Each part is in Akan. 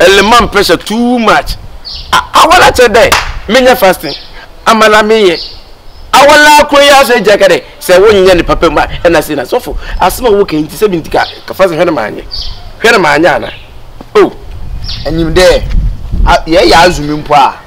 element pressure too much. I want to day. Me fasting. Amala me. I want to Akua say Jakade. Say when you need papa ma and I say na so for asma working to 70 ka fast Henamanya. Henamanya. Oh, and you there. Ya azumi mpo a.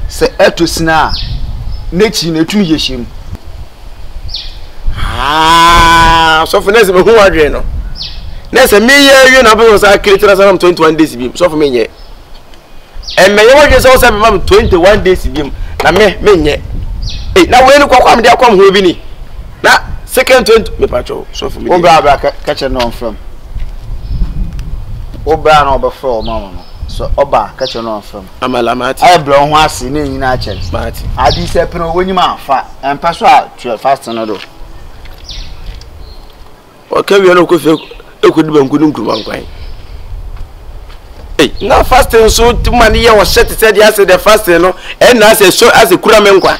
Se etosina nechi na etu yeshim. So for next me who adre no. Next me ye na be was create na 21 days bi. So for me ye. And me what just say me 21 days bi. Na me nye. Eh na we no kwakwa me dey akwam ho bi ni. Na second 20 me pacho so for me. O bra catch no from. O bra no be from mama no. So oba catch no from. Amala mati. I bro ho ase na nyina a che. Mati. Adi se peno wonyima fa. Empa so a fast no do. Okay, we are not going to do it. Now, fasting so too many was set said yes, the fasting, no, and as a so as a Kuramenqua.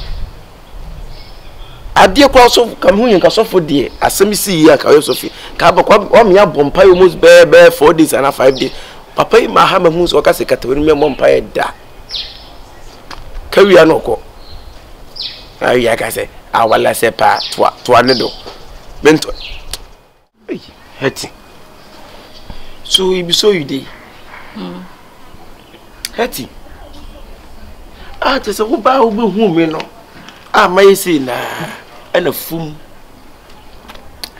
I dear cross of Camun and Castle for dear, as some see here, Sophie. Cabocom, Omia, Bompire almost bear 4 days and 5 days. Papa, my hammer moves or Cassia Catherine Mompire da. Carry no co. I say, I will say pa to another. Bento. Hetty. So you be so you day. Hetty. Ah, just a woba who me no. Ah, my say na and a fool.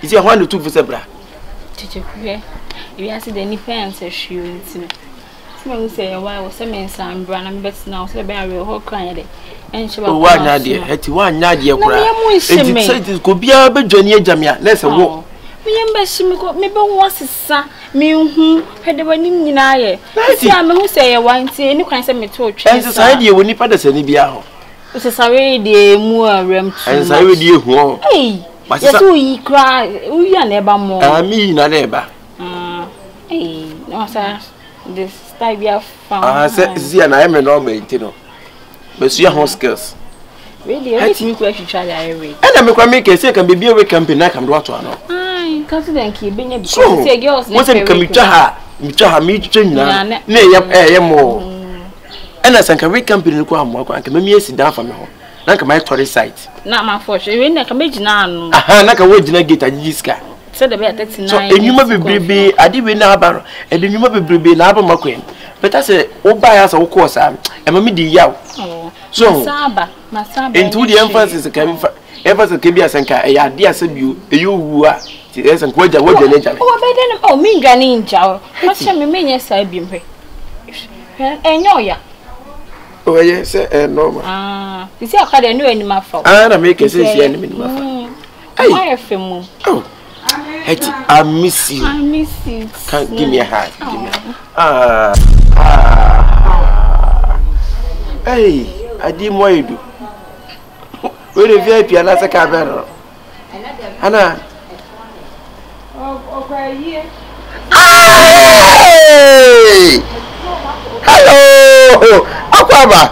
Is it 1 or 2 for Zebra? Teacher, you ask the any parents a shoe. Someone say, why was some men some brand and best now, so the real whole crying. And she was 1 idea, Hetty, 1 idea. It could be a bit Johnny Jamia. Let's go. Me she me was sa me hu hede wani nyina ye si a me hu say wan ti eni kwan say me to twa en society we ni pada sani bia ho o society de mu awram tu en society de hu eh yeso yi kra u ya na eba mo mi na eba no sa this style bia fa say na me no me ti no me su ya ho skills really everything ku ahwitwa ya every and me kwa make say can be a campaign na kam do ato ano confident ki benya bi say girls na say kam mitwa mi twenya na ye mo and as can we campaign ko amwa ko kan me esi dan fa me ho na kan my tourist site na ma for sure we na kan megina anu na kan we gina gate agiska say the be 39 so enyuma bebrebe ade we na aba no enyuma bebrebe na aba makwen better say wo buy as wo course am e ma me di yaw so masaba into the emphasis can emphasis ke bia senka e ade asabio e yo wu a ti esen ko ja wo jene ja o be den o mi ngani nja o acha me menye sa bi mpe enyo ya o ye se normal isi akade enu anima fa na me ke se si anima fa ai femu oh Hetty, I miss you. I miss you. Can't give me a hand. Give me hey, I didn't want you do. Where the VIP and that's a camera. Anna. Hey! Hello! Akua.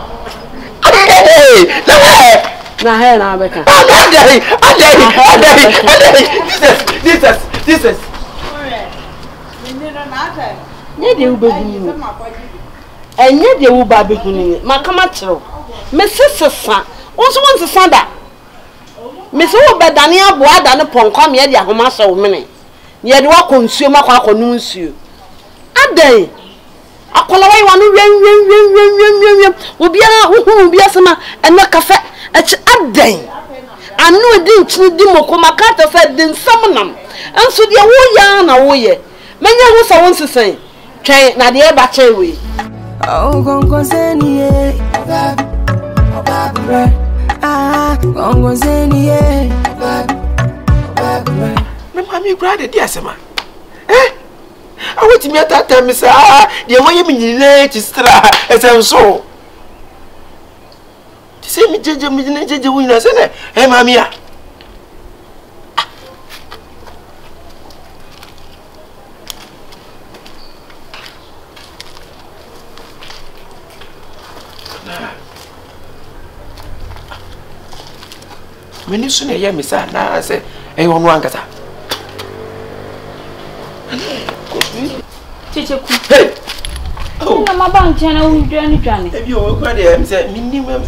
Hey! Na he na beka. This is. Nye de ubegunu. Enye de uba begunu. Makama chiro. Me sesesa. Onso wonsesa da. Me se wo bedane aboa da ne ponko me de ahoma hye wo mene. Ye de wa konsuo makwa akonu nsuo. Adan. Akola wai wanu wen. Obiara wo obiara sema ena kafe echi adan. Anu di nchini di moko makata fe din samnam. Enso de wo ya na wo ye. Menya hu sa won sesen. Twen na de e ba chewe. Oh gongo zenie. Gongo zenie. Me mami grade di asema. I want to meet that time, Miss. The way you mean, stra, as I'm so. To say me, judge, winner, hey, mamma. When you soon hear me, sir, now I say, hey, one wankata. Kyekyeku. Hey! Oh, my bank channel will do any journey. If you work with them, say, minimum,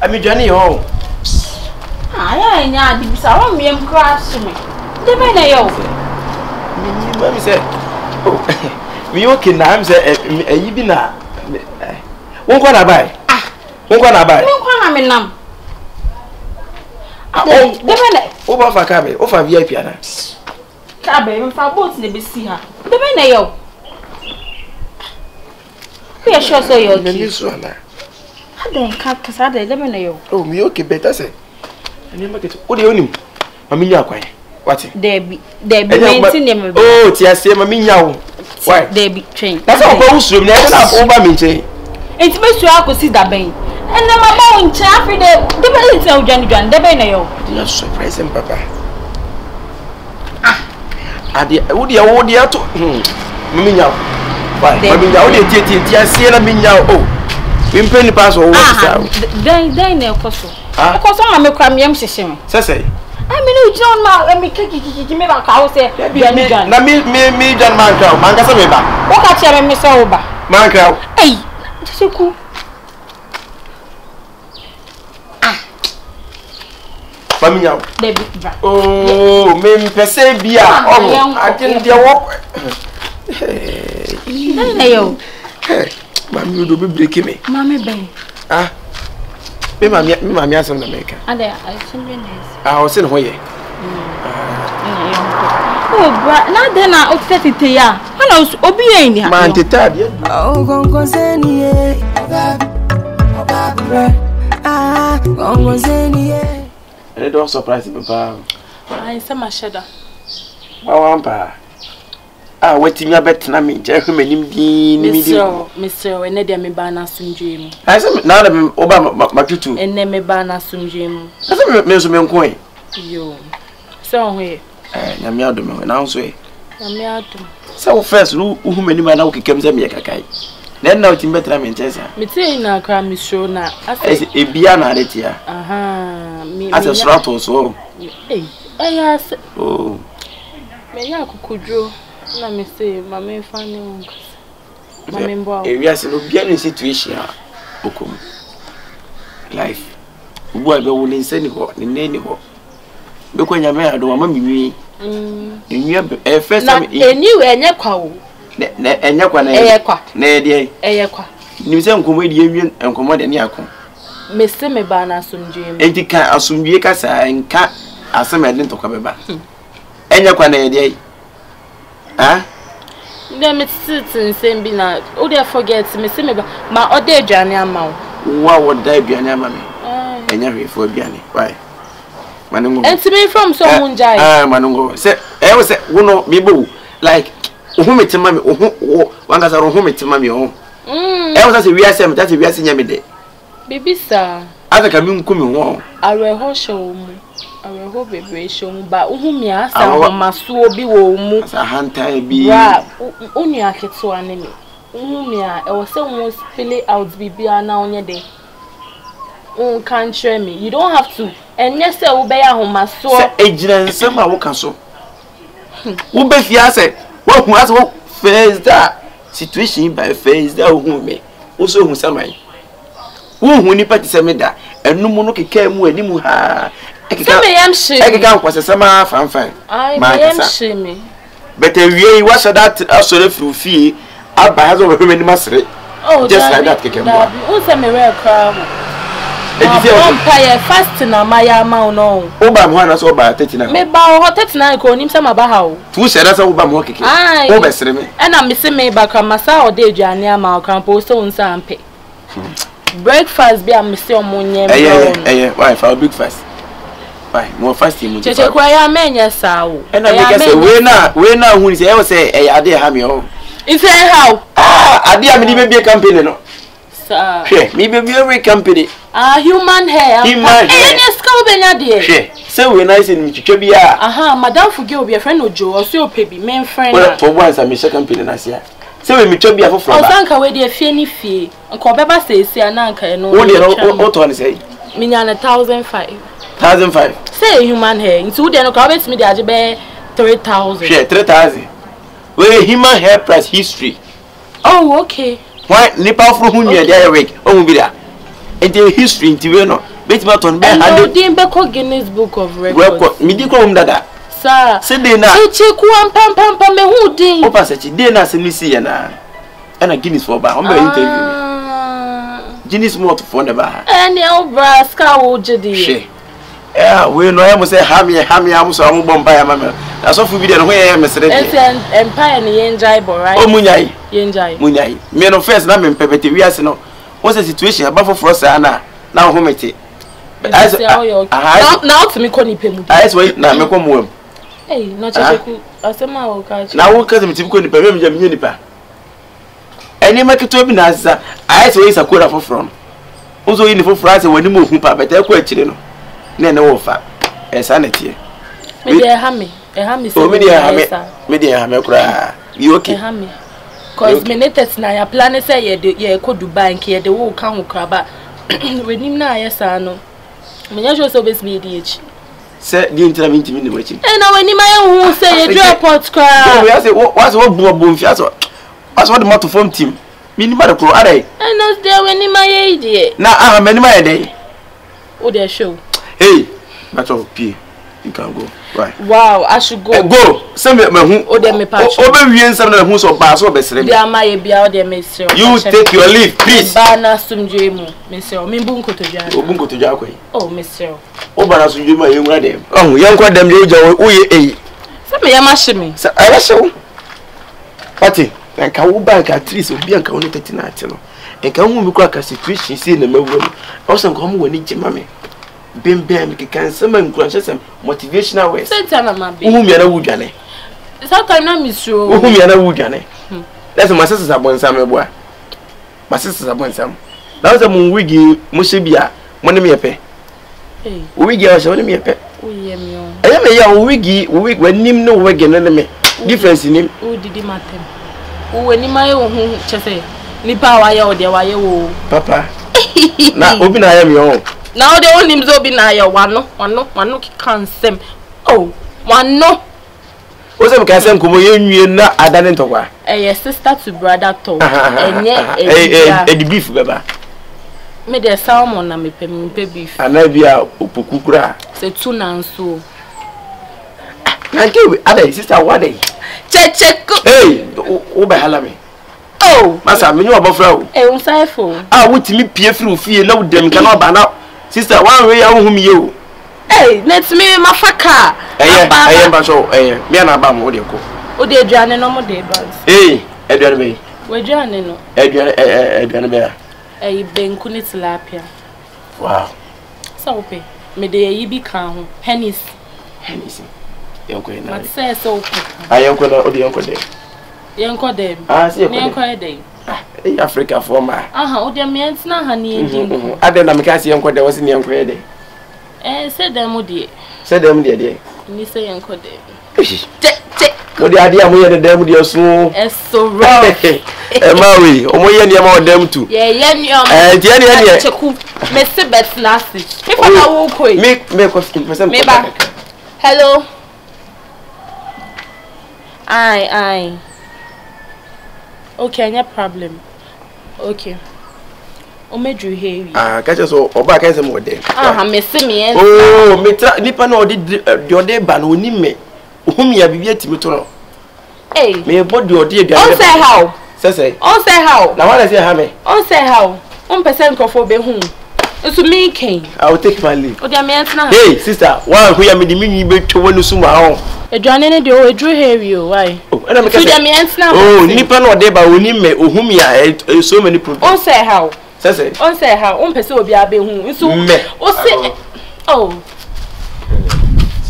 I'm a journey home. I ain't the sound me and crash me. The man I Minimum, say, oh, we okay now, say, you be now. Won't go to buy. Won't go to buy. Won't come in them. Over for cabin, over VIP. Cabin, for boats, never see her. The man I we are sure so you're okay. I don't cut because I didn't know. Oh, me okay, better say. And you make it. What do you mean? Mamma, what? Debbie maintain them. Oh, Tia, say, Mamma, why? Debbie train. That's all goes room. That's not over me. It's best to go see that bang. And then my boy in Chaffy, the belly tell Johnny John, the Benayo. You're surprising, Papa. Ah, would you hold you to Mamma? Why? Mamma, only Tia, see, I mean, oh, we penny pass over. Then, no possible. Because I'm a crime, young session. Say, I mean, John, and me kick me back. I will say, me, John Mancow, Mancasaba. What catch you, Miss Oba? Mancow. Hey, so cool. Mamma, oh, me, per se, be I didn't walk. Hey, Mamma, you do be breaking me. Mammy Bay. Ah, me, Mamma, yes, on the maker. And there, I send you this. I was in Hoye. Oh, but now then I upset it here. When I was obeying you. Man, to tab, Oh, Gongo Zeni, Gongo Zeni. And it don't surprise me, Papa. I said my shadow. Oh, Ampa. Ah, waiting your bet, Nami, Jeremy, Mr. and Nedia me banner soon dream. I said, now that Obama, Matutu, And then me banner soon dream. I said, Miss Coin. You. So, here. Yamiadum, and I'll say, Yamiadum. So, first, who many man now comes at me a cakai. Then now, Tim better, I mean, Tessa. Me say na cry me show na. As a Biana, it here. Aha. Me as a strato, so. Hey, yes. Oh, Me ya kukudro. Na me say, mama funny one. Mama mbo. Yes, no bien situation. Okum. Life. Boy, be won insane ho, ni nani ho. Be ko nyame ado mama miwi. Enyu first time enyu enye kwa o. Enye kwa na eye kwa. Na ede. Eye kwa. Ni se nkomo edi enwi nkomo de ne akon. Me se me ba na asumdwe mu. Enti ka asumdwe ka sa nka asem ede ntokwa beba. Enye kwa na ede. Ah? Dem me sit nsem bi na o dey forget me se me ba ma o dey aduane ama wo. Wa wo da aduane ama me. Enye hwefo aduane. Why? Manungo. Enti me from so munjai. Manungo. Se we se wo no me bo like ohumetima me wanga sa ohumetima me ho. Was say we are saying that we are seeing me there. Baby sir. Aka ka mi nkumi ho. Areho show mu. Areho bebe show mu ba uhumi asa ho maso bi wo mu. Asa hanta bi. Wa unu aketo aneme. Uhumi a e wo say won spill out bibia na onye de. Can't share me. You don't have to. And yes sir wo be ya ho maso. Say ejina nsem a wo ka so. Wo be fia say wo hu as wo face that situation by face that hu me. Wo so hu samai. Wo hu ni pati se me da. Enum no keka mu animu ha. Ekeka yam she. Ekeka nkwase sama fanfan. Ai yam she me. But we was that asore fie aba hazo we me ni masre. Oh, just like that keka mu. Who say me wear crowd. Fast na maya ma no. Oba mo na so oba 39. Me ba ho 39 ko nim se ma ba ha o. Tu se da se oba mo keke. O be sere me. E na me se me ba kra masa o de aduane ama o kran po so nsa ampe. Breakfast be am se o mo nyem. Why for breakfast? Why mo fast mu. Cheche kwa ya menya sa o. E na me ke se we na hu ni se e wo se e ade ha me o. Ife how? Ade a me di be company no. Sir. Hwe, me be every company. Human hair. Human hair. Any skull benya de. Hwe, say we nice in twitwa bia. Aha, madam forget obi a friend Ojo, o so opebi men friend. Well, for once I me company na sia. Say we twitwa bia for from. O sanka we de fie ni fie. Nko beba say ananka no. Wo de o to ni say. Me nya na 1,500. 1,500. Say human hair. Nti wo de no ka bet me de age be 3,000. Hwe, 3,000. We human hair price history. Oh, okay. why nipa fro hu nua dia week o mu bi da enti history nti we no betmaton be hande din be ko Guinness Book of Records mi di ko mu dada sir se de na Kyekyeku ampam me hu din o pasa chi de na se ni si ya na ana Guinness for ba o be interview Guinness mo to for ne ba ene o braska wo jedi she we no am say ham am so am bomba ya mama na so fu bi de no ye mesere de empire ne yenjai bo right o munyai yenjai me no first na me pepete wi ase no what's the situation aba for say na ho mete now to me ko ni pemu as we na me ko muam no Kyekyeku asema wo ka na wo ka me ko ni pemu me jam nipa eni maketo bi na asa as we sakura for from unzo yi ni for France wani mo hu pa beta ko akire no na ne wo fa esa na tie me dey ha me so me dey ha me kura you okay ha me cause me netet na ya plan say ye ko Dubai nke ye de wo kan wo kraba wenim na ayesa no me nya so bes me dey echi say di intira me ntimi ne wachi na wenim aye hu say ye drop pot kra we say what's what bo mfi aso what's what the motor form team me ni ba de kro adai na dey wenim aye dey na aha me ni ma ye dey o dey show hey that's all p you can go right wow I should go go say me hu o dey me patch o be wie nsam na hu so ba so be sere me dey amaye bia o dey me sere you take your leave please ba na sumdwe mu me sere me bu nkotodwa o bu nkotodwa akwai oh me sere o ba na sumdwe ma ye nwura dem oh ye nkwa dem ye uja o ye eh say me ya ma shimi say ara shew pati nka wo bank at least obi anka woni 39 ati no nka hu mi kwa ka situation si na mawu no o se nka mo woni gima me bembem ke kan sama nkranche sem motivational words senta na ma be hu mi ana wudwane sometimes na misro hu mi ana wudwane let's my sisters abonsam eboa my sisters abonsam na o se mo wigi mo she bia mo ne me yepe o wigi a she mo ne me yepe o ye mi o aye me ya o wigi wanim no wigi no ne me difference nim o didi matem o wani maye wo hu chese nipa wa ye o de wa ye wo papa na obi na ya mi o now the only names obi na ya wano kansem oh wano o se mka sem komo ye nwie na adane ntokwa sister to brother to enye the beef baba me de salmon na me pe beef ana bia opokukura se tuna nso na nke ada sister wade Kyekyeku hey o be hala me oh masa me nyu obofra o unsaifo wutimi pie firi ofie na wudem ka na oba na sister one way ya hu mi ye o let me mafaka aye ba so me na ba mo de ko o de aduane no mo de bas aduane be we aduane no aduane be benku ni tilapia wow so ope me de yi bi kan ho Hennessy yanko na ma say so ope ayanko na o de yanko de yanko de si yanko de Africa for ma o de me entina ha ni endin ade na me ka si yanko de wasi ni yanko de say dem de ni say yanko de o de ade amoye de dem de so so rough mawi o moye ni ma o dem tu ye ni o tie ni Kyekyeku me se bet na si me fa na wo koi me ko 15% me ba hello I okay no problem okay o medru heavy ka so oba ka se mo de me se me meta nipa na odi de ba na oni me ohumi ya bibia timi to no me body odi de on say how on say how na wala say ha me on say how 1% crofo be hu so me ken I will take my leave o de me entina hey sister one who ya me di minyi be twa nu suma ho aduane ne de o edru heavy o why na me ka so de me entina nipa na odi ba oni me ohumi ya so many problems on say how on say how on pese obi abe hu so o say oh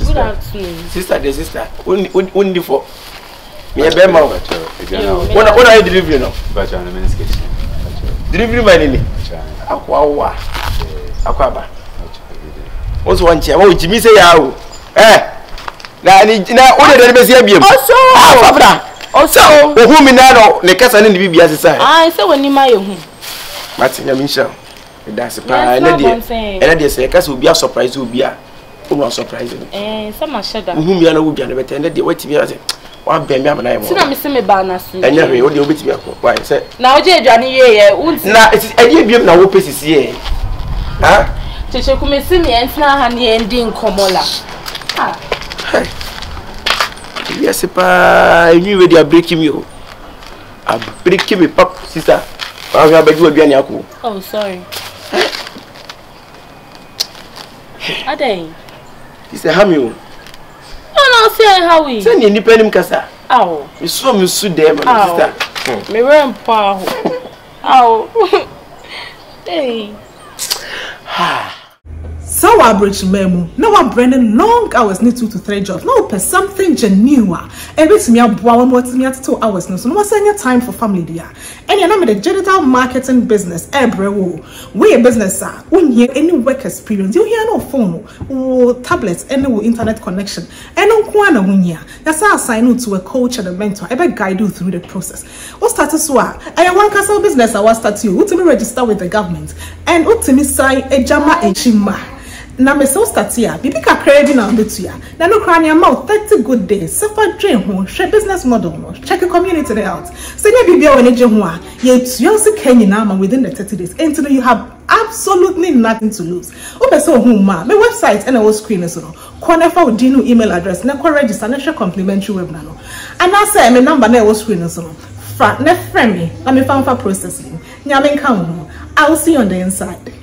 good afternoon sister undi for me be ma ona delivery no bacha na men's kitchen delivery man ni Akua ba oso wanche wa ujimi se ya o na o de be se abiem oso afra oso ohu mi na no ne kasa ne bibia sesa se woni ma ye hu mati nya minsha that's pa ene de se kasa obi a surprise obi a o no surprise se ma sheda ohu mi na wo bia ne bete ene de watimi ase One baby, I'm not. See, I'm missing my banner. And you're the obit me. Why, say? Now, Johnny, yeah, Now, it's a year now, what is here? Huh? Kyekyeku me see me and now honey ending Komola. Ah. Yes, pa, you ready to break him, I'm breaking me, pop, sister. I'm going to be Akua. Oh, sorry. Ade. It's a hammy. Oh, no, say how we. Send you independent casa. Ow. You saw me suit them, sister. Me run pow. Ow. Hey. So I bridge memo. Now I'm branding long hours need 2 to 3 jobs. Now per something genuine. Every time you have 2 hours no. So no more any time for family there. And you're not the digital marketing business. We a business sir. When you any work experience, you hear no phone or tablets, any internet connection. And no kwana winya. That's how I sign you to a coach and a mentor. I better guide you through the process. What status wa? I want castle business. I want start you. Ultimately register with the government and ultimately sign a jama and chima. Na me so start here. Bibi ka craving na betu ya. Na no kra nya ma 30 good days. Suffer dream ho, share business model no. Check the community out. Say nya bibi a we je ho a, ye tu se Kenya na ma within the 30 days. And you have absolutely nothing to lose. Ope so ho ma, my website and our screen so no. Corner for dinu email address na ko register na share complimentary webinar no. And I say my number na our screen so no. Fra na friend me, na me fan for processing. Nya me kan ho. I'll see you on the inside.